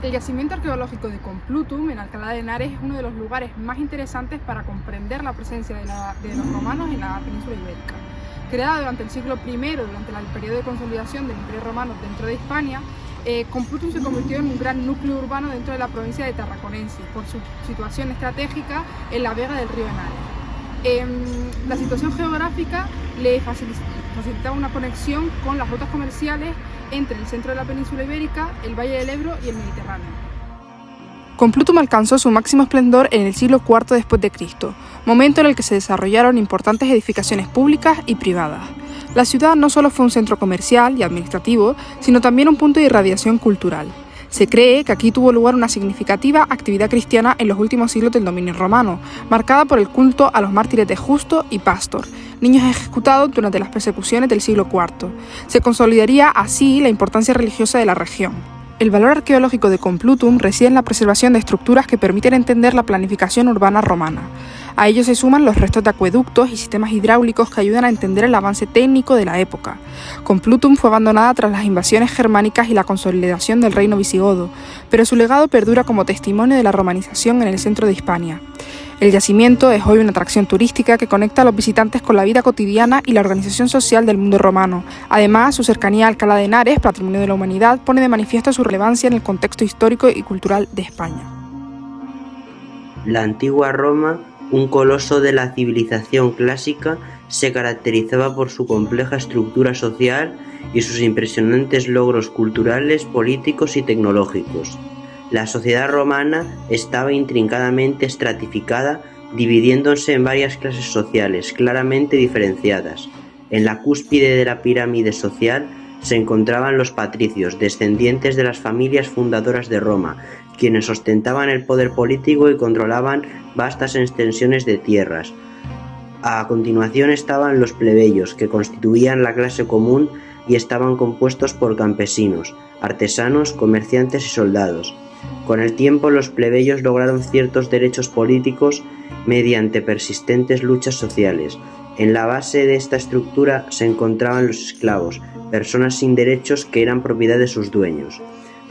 El yacimiento arqueológico de Complutum, en Alcalá de Henares, es uno de los lugares más interesantes para comprender la presencia de los romanos en la península ibérica. Creada durante el siglo I, durante el periodo de consolidación del Imperio Romano dentro de Hispania, Complutum se convirtió en un gran núcleo urbano dentro de la provincia de Tarraconensis, por su situación estratégica en la vega del río Henares. La situación geográfica le facilitaba una conexión con las rutas comerciales entre el centro de la península ibérica, el Valle del Ebro y el Mediterráneo. Complutum alcanzó su máximo esplendor en el siglo IV después de Cristo, momento en el que se desarrollaron importantes edificaciones públicas y privadas. La ciudad no solo fue un centro comercial y administrativo, sino también un punto de irradiación cultural. Se cree que aquí tuvo lugar una significativa actividad cristiana en los últimos siglos del dominio romano, marcada por el culto a los mártires de Justo y Pastor, niños ejecutados durante las persecuciones del siglo IV. Se consolidaría así la importancia religiosa de la región. El valor arqueológico de Complutum reside en la preservación de estructuras que permiten entender la planificación urbana romana. A ello se suman los restos de acueductos y sistemas hidráulicos que ayudan a entender el avance técnico de la época. Complutum fue abandonada tras las invasiones germánicas y la consolidación del reino visigodo, pero su legado perdura como testimonio de la romanización en el centro de Hispania. El yacimiento es hoy una atracción turística que conecta a los visitantes con la vida cotidiana y la organización social del mundo romano. Además, su cercanía a Alcalá de Henares, patrimonio de la humanidad, pone de manifiesto su relevancia en el contexto histórico y cultural de España. La antigua Roma, un coloso de la civilización clásica, se caracterizaba por su compleja estructura social y sus impresionantes logros culturales, políticos y tecnológicos. La sociedad romana estaba intrincadamente estratificada, dividiéndose en varias clases sociales claramente diferenciadas. En la cúspide de la pirámide social se encontraban los patricios, descendientes de las familias fundadoras de Roma, quienes ostentaban el poder político y controlaban vastas extensiones de tierras. A continuación estaban los plebeyos, que constituían la clase común y estaban compuestos por campesinos, artesanos, comerciantes y soldados. Con el tiempo, los plebeyos lograron ciertos derechos políticos mediante persistentes luchas sociales. En la base de esta estructura se encontraban los esclavos, personas sin derechos que eran propiedad de sus dueños.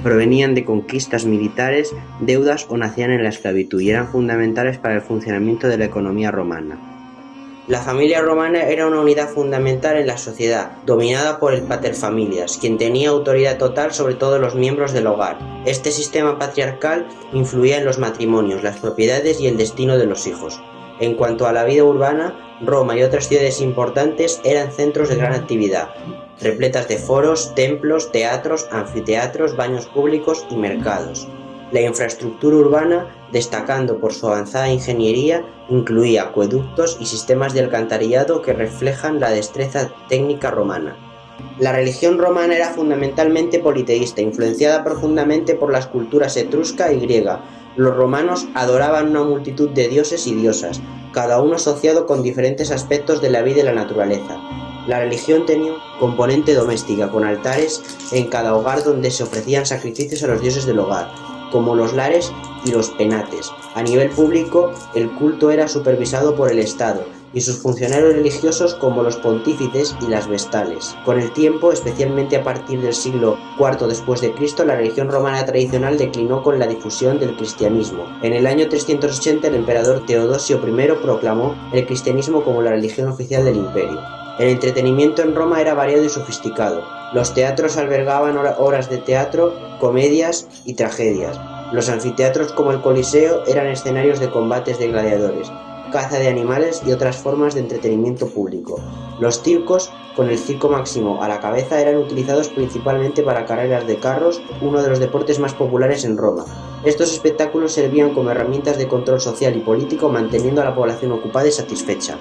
Provenían de conquistas militares, deudas o nacían en la esclavitud y eran fundamentales para el funcionamiento de la economía romana. La familia romana era una unidad fundamental en la sociedad, dominada por el paterfamilias, quien tenía autoridad total sobre todos los miembros del hogar. Este sistema patriarcal influía en los matrimonios, las propiedades y el destino de los hijos. En cuanto a la vida urbana, Roma y otras ciudades importantes eran centros de gran actividad, repletas de foros, templos, teatros, anfiteatros, baños públicos y mercados. La infraestructura urbana, destacando por su avanzada ingeniería, incluía acueductos y sistemas de alcantarillado que reflejan la destreza técnica romana. La religión romana era fundamentalmente politeísta, influenciada profundamente por las culturas etrusca y griega. Los romanos adoraban una multitud de dioses y diosas, cada uno asociado con diferentes aspectos de la vida y la naturaleza. La religión tenía un componente doméstica, con altares en cada hogar donde se ofrecían sacrificios a los dioses del hogar, como los lares y los penates. A nivel público, el culto era supervisado por el Estado y sus funcionarios religiosos como los pontífices y las vestales. Con el tiempo, especialmente a partir del siglo IV después de Cristo, la religión romana tradicional declinó con la difusión del cristianismo. En el año 380, el emperador Teodosio I proclamó el cristianismo como la religión oficial del imperio. El entretenimiento en Roma era variado y sofisticado. Los teatros albergaban obras de teatro, comedias y tragedias. Los anfiteatros como el Coliseo eran escenarios de combates de gladiadores, caza de animales y otras formas de entretenimiento público. Los circos, con el Circo Máximo a la cabeza, eran utilizados principalmente para carreras de carros, uno de los deportes más populares en Roma. Estos espectáculos servían como herramientas de control social y político, manteniendo a la población ocupada y satisfecha.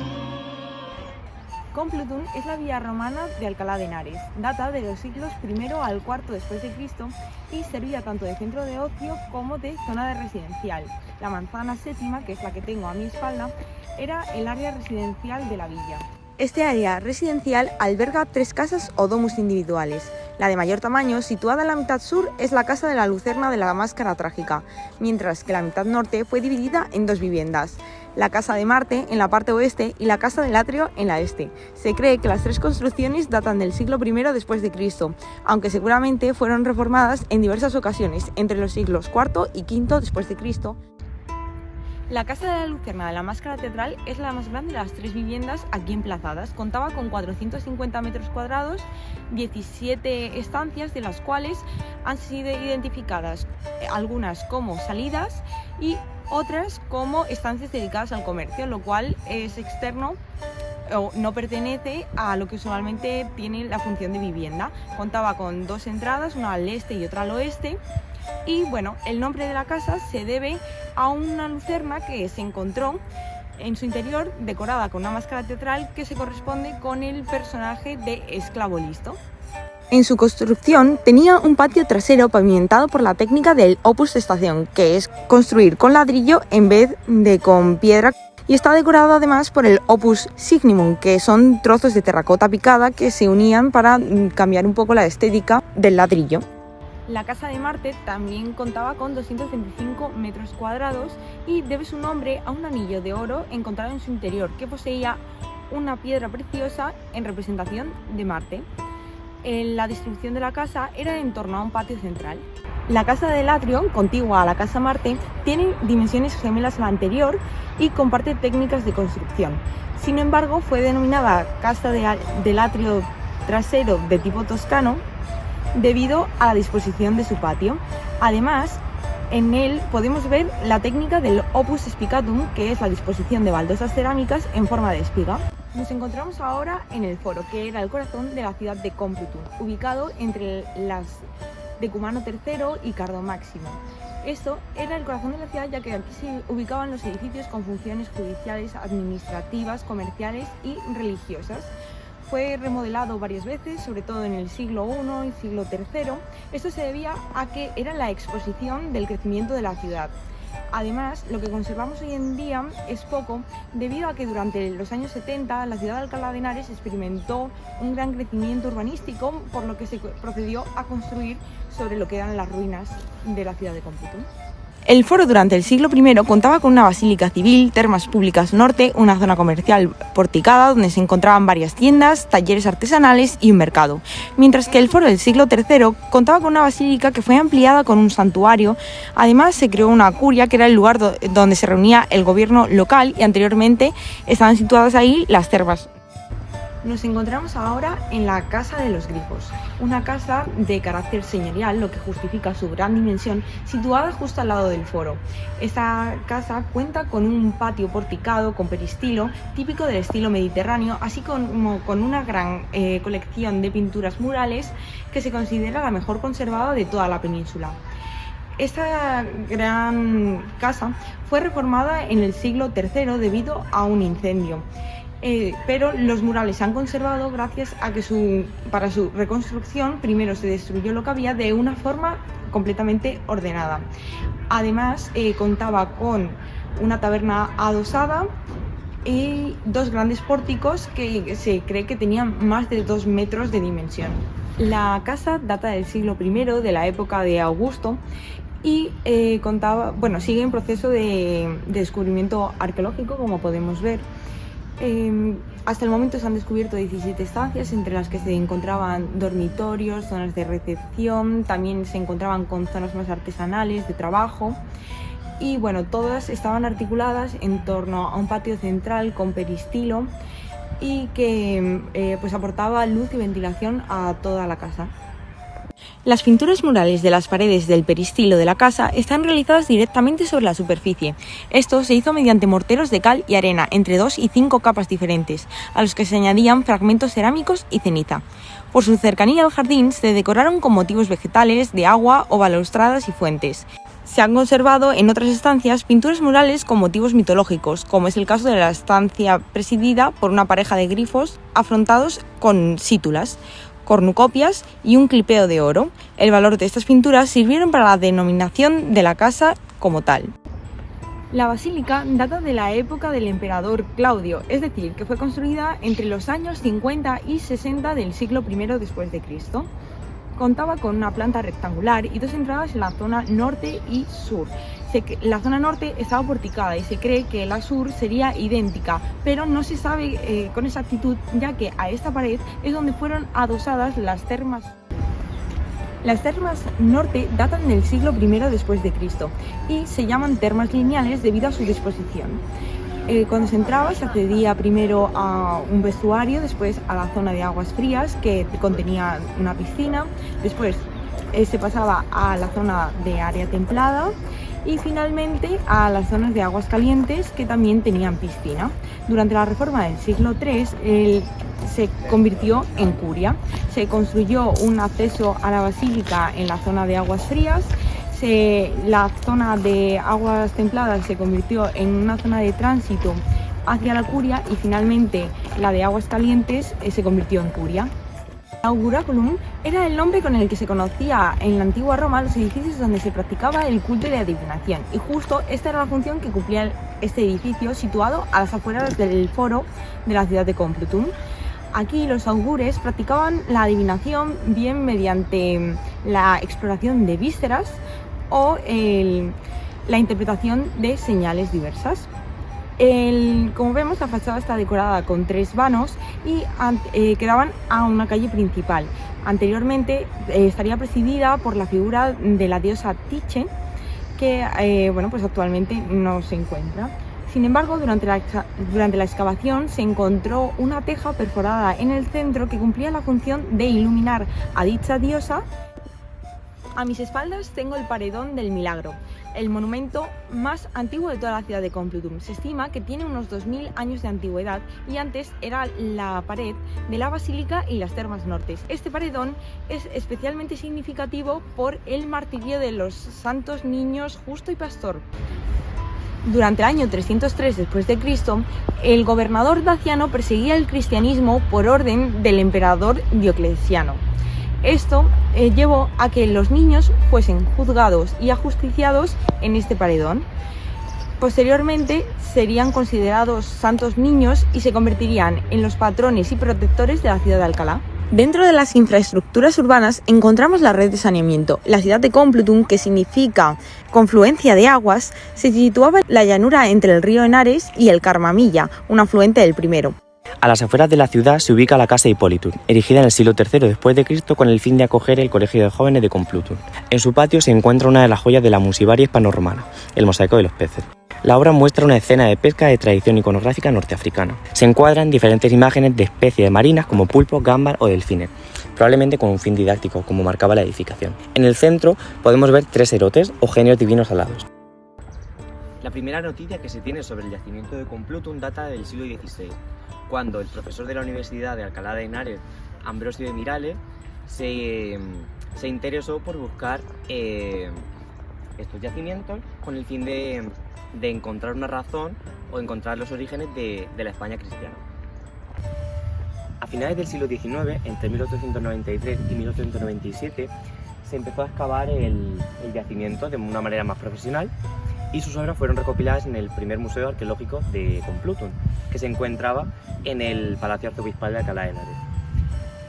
Complutum es la villa romana de Alcalá de Henares. Data de los siglos I al IV después de Cristo y servía tanto de centro de ocio como de zona de residencial. La manzana séptima, que es la que tengo a mi espalda, era el área residencial de la villa. Este área residencial alberga 3 casas o domus individuales. La de mayor tamaño, situada en la mitad sur, es la casa de la Lucerna de la Máscara Trágica, mientras que la mitad norte fue dividida en 2 viviendas. la Casa de Marte en la parte oeste y la Casa del Atrio en la este. Se cree que las tres construcciones datan del siglo I después de Cristo, aunque seguramente fueron reformadas en diversas ocasiones entre los siglos IV y V después de Cristo. La Casa de la Lucerna de la Máscara Teatral es la más grande de las tres viviendas aquí emplazadas. Contaba con 450 metros cuadrados, 17 estancias, de las cuales han sido identificadas algunas como salidas y otras como estancias dedicadas al comercio, lo cual es externo o no pertenece a lo que usualmente tiene la función de vivienda. Contaba con dos entradas, una al este y otra al oeste. Y bueno, el nombre de la casa se debe a una lucerna que se encontró en su interior decorada con una máscara teatral que se corresponde con el personaje de Esclavo Listo. En su construcción tenía un patio trasero pavimentado por la técnica del opus de estación, que es construir con ladrillo en vez de con piedra, y está decorado además por el opus signum, que son trozos de terracota picada que se unían para cambiar un poco la estética del ladrillo. La Casa de Marte también contaba con 225 metros cuadrados y debe su nombre a un anillo de oro encontrado en su interior que poseía una piedra preciosa en representación de Marte. La distribución de la casa era en torno a un patio central. La Casa del Atrio, contigua a la Casa Marte, tiene dimensiones gemelas a la anterior y comparte técnicas de construcción. Sin embargo, fue denominada Casa del Atrio trasero de tipo toscano debido a la disposición de su patio. Además, en él podemos ver la técnica del opus spicatum, que es la disposición de baldosas cerámicas en forma de espiga. Nos encontramos ahora en el foro, que era el corazón de la ciudad de Complutum, ubicado entre las Decumano III y Cardo Máximo. Esto era el corazón de la ciudad, ya que aquí se ubicaban los edificios con funciones judiciales, administrativas, comerciales y religiosas. Fue remodelado varias veces, sobre todo en el siglo I y siglo III. Esto se debía a que era la exposición del crecimiento de la ciudad. Además, lo que conservamos hoy en día es poco, debido a que durante los años 70 la ciudad de Alcalá de Henares experimentó un gran crecimiento urbanístico, por lo que se procedió a construir sobre lo que eran las ruinas de la ciudad de Complutum. El foro durante el siglo I contaba con una basílica civil, termas públicas norte, una zona comercial porticada donde se encontraban varias tiendas, talleres artesanales y un mercado, mientras que el foro del siglo III contaba con una basílica que fue ampliada con un santuario. Además, se creó una curia, que era el lugar donde se reunía el gobierno local, y anteriormente estaban situadas ahí las termas. Nos encontramos ahora en la Casa de los Grifos, una casa de carácter señorial, lo que justifica su gran dimensión, situada justo al lado del foro. Esta casa cuenta con un patio porticado con peristilo, típico del estilo mediterráneo, así como con una gran colección de pinturas murales que se considera la mejor conservada de toda la península. Esta gran casa fue reformada en el siglo III debido a un incendio. Pero los murales se han conservado gracias a que para su reconstrucción primero se destruyó lo que había de una forma completamente ordenada. Además, contaba con una taberna adosada y dos grandes pórticos que se cree que tenían más de 2 metros de dimensión. La casa data del siglo I, de la época de Augusto, y sigue en proceso de descubrimiento arqueológico, como podemos ver. Hasta el momento se han descubierto 17 estancias, entre las que se encontraban dormitorios, zonas de recepción, también se encontraban con zonas más artesanales, de trabajo, y bueno, todas estaban articuladas en torno a un patio central con peristilo y que aportaba luz y ventilación a toda la casa. Las pinturas murales de las paredes del peristilo de la casa están realizadas directamente sobre la superficie. Esto se hizo mediante morteros de cal y arena, entre 2 y 5 capas diferentes, a los que se añadían fragmentos cerámicos y ceniza. Por su cercanía al jardín se decoraron con motivos vegetales, de agua o balaustradas y fuentes. Se han conservado en otras estancias pinturas murales con motivos mitológicos, como es el caso de la estancia presidida por una pareja de grifos afrontados con sítulas, cornucopias y un clipeo de oro. El valor de estas pinturas sirvieron para la denominación de la casa como tal. La basílica data de la época del emperador Claudio, es decir, que fue construida entre los años 50 y 60 del siglo I después de Cristo. Contaba con una planta rectangular y dos entradas en la zona norte y sur. La zona norte estaba porticada y se cree que la sur sería idéntica, pero no se sabe con exactitud, ya que a esta pared es donde fueron adosadas las termas. Las termas norte datan del siglo I después de Cristo y se llaman termas lineales debido a su disposición. Cuando se entraba se accedía primero a un vestuario, después a la zona de aguas frías que contenía una piscina, después se pasaba a la zona de área templada y finalmente a las zonas de aguas calientes que también tenían piscina. Durante la reforma del siglo III se convirtió en curia. Se construyó un acceso a la basílica en la zona de aguas frías. La zona de aguas templadas se convirtió en una zona de tránsito hacia la curia y finalmente la de aguas calientes se convirtió en curia. Auguraculum era el nombre con el que se conocía en la antigua Roma los edificios donde se practicaba el culto de adivinación, y justo esta era la función que cumplía este edificio situado a las afueras del foro de la ciudad de Complutum. Aquí los augures practicaban la adivinación bien mediante la exploración de vísceras o la interpretación de señales diversas. Como vemos, la fachada está decorada con 3 vanos y que daban a una calle principal. Anteriormente estaría presidida por la figura de la diosa Tiche, que pues actualmente no se encuentra. Sin embargo, durante la excavación se encontró una teja perforada en el centro que cumplía la función de iluminar a dicha diosa. A mis espaldas tengo el Paredón del Milagro, el monumento más antiguo de toda la ciudad de Complutum. Se estima que tiene unos 2000 años de antigüedad y antes era la pared de la basílica y las termas nortes. Este paredón es especialmente significativo por el martirio de los santos niños Justo y Pastor. Durante el año 303 después de Cristo, el gobernador Daciano perseguía el cristianismo por orden del emperador Diocleciano. Esto llevó a que los niños fuesen juzgados y ajusticiados en este paredón. Posteriormente serían considerados santos niños y se convertirían en los patrones y protectores de la ciudad de Alcalá. Dentro de las infraestructuras urbanas encontramos la red de saneamiento. La ciudad de Complutum, que significa confluencia de aguas, se situaba en la llanura entre el río Henares y el Carmamilla, un afluente del primero. A las afueras de la ciudad se ubica la Casa de Hipólito, erigida en el siglo III después de Cristo con el fin de acoger el Colegio de Jóvenes de Complutum. En su patio se encuentra una de las joyas de la musivaria hispano-romana, el Mosaico de los Peces. La obra muestra una escena de pesca de tradición iconográfica norteafricana. Se encuadran diferentes imágenes de especies marinas como pulpos, gambas o delfines, probablemente con un fin didáctico, como marcaba la edificación. En el centro podemos ver 3 erotes o genios divinos alados. La primera noticia que se tiene sobre el yacimiento de Complutum data del siglo XVI, cuando el profesor de la Universidad de Alcalá de Henares, Ambrosio de Mirales, se interesó por buscar estos yacimientos con el fin de encontrar una razón o encontrar los orígenes de la España cristiana. A finales del siglo XIX, entre 1893 y 1897, se empezó a excavar el yacimiento de una manera más profesional y sus obras fueron recopiladas en el primer museo arqueológico de Complutum, que se encontraba en el Palacio Arzobispal de Alcalá de Henares.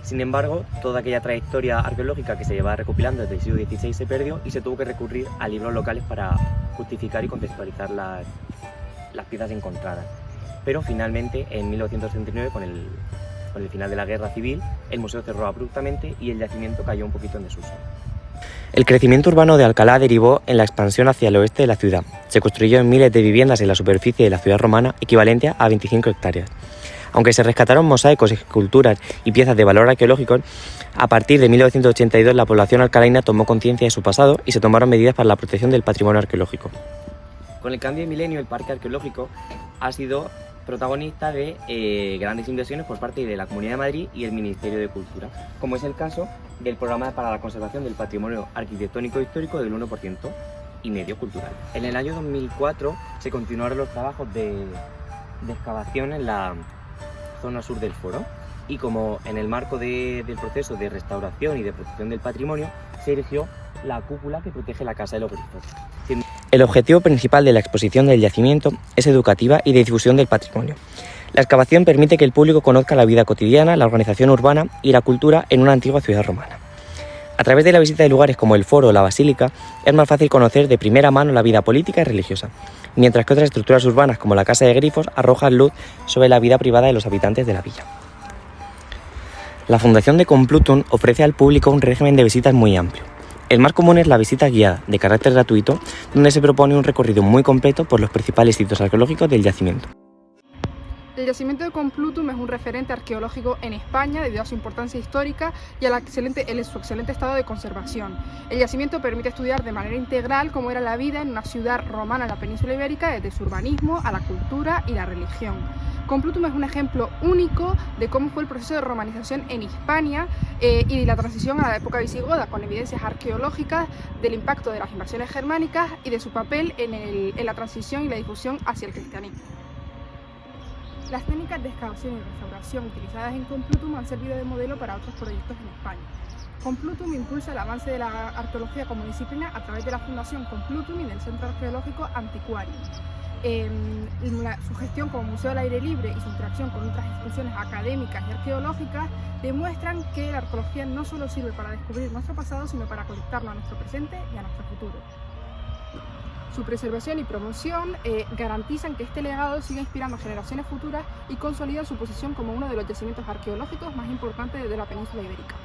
Sin embargo, toda aquella trayectoria arqueológica que se llevaba recopilando desde el siglo XVI se perdió y se tuvo que recurrir a libros locales para justificar y contextualizar las piezas encontradas. Pero finalmente, en 1939, con el final de la Guerra Civil, el museo cerró abruptamente y el yacimiento cayó un poquito en desuso. El crecimiento urbano de Alcalá derivó en la expansión hacia el oeste de la ciudad. Se construyeron miles de viviendas en la superficie de la ciudad romana, equivalente a 25 hectáreas. Aunque se rescataron mosaicos, esculturas y piezas de valor arqueológico, a partir de 1982 la población alcalaina tomó conciencia de su pasado y se tomaron medidas para la protección del patrimonio arqueológico. Con el cambio de milenio, el parque arqueológico ha sido protagonista de grandes inversiones por parte de la Comunidad de Madrid y el Ministerio de Cultura, como es el caso del Programa para la Conservación del Patrimonio Arquitectónico e Histórico del 1,5% cultural. En el año 2004 se continuaron los trabajos de excavación en la zona sur del foro y como en el marco del proceso de restauración y de protección del patrimonio se erigió la cúpula que protege la Casa de los Grifos. El objetivo principal de la exposición del yacimiento es educativa y de difusión del patrimonio. La excavación permite que el público conozca la vida cotidiana, la organización urbana y la cultura en una antigua ciudad romana. A través de la visita de lugares como el Foro o la Basílica, es más fácil conocer de primera mano la vida política y religiosa, mientras que otras estructuras urbanas como la Casa de Grifos arrojan luz sobre la vida privada de los habitantes de la villa. La Fundación de Complutum ofrece al público un régimen de visitas muy amplio. El más común es la visita guiada, de carácter gratuito, donde se propone un recorrido muy completo por los principales sitios arqueológicos del yacimiento. El yacimiento de Complutum es un referente arqueológico en España debido a su importancia histórica y a su excelente estado de conservación. El yacimiento permite estudiar de manera integral cómo era la vida en una ciudad romana en la península ibérica, desde su urbanismo a la cultura y la religión. Complutum es un ejemplo único de cómo fue el proceso de romanización en Hispania y la transición a la época visigoda, con evidencias arqueológicas del impacto de las invasiones germánicas y de su papel en la transición y la difusión hacia el cristianismo. Las técnicas de excavación y restauración utilizadas en Complutum han servido de modelo para otros proyectos en España. Complutum impulsa el avance de la arqueología como disciplina a través de la Fundación Complutum y del Centro Arqueológico Antiquarium. Su gestión como museo al aire libre y su interacción con otras instituciones académicas y arqueológicas demuestran que la arqueología no solo sirve para descubrir nuestro pasado, sino para conectarlo a nuestro presente y a nuestro futuro. Su preservación y promoción garantizan que este legado siga inspirando a generaciones futuras y consolida su posición como uno de los yacimientos arqueológicos más importantes de la península ibérica.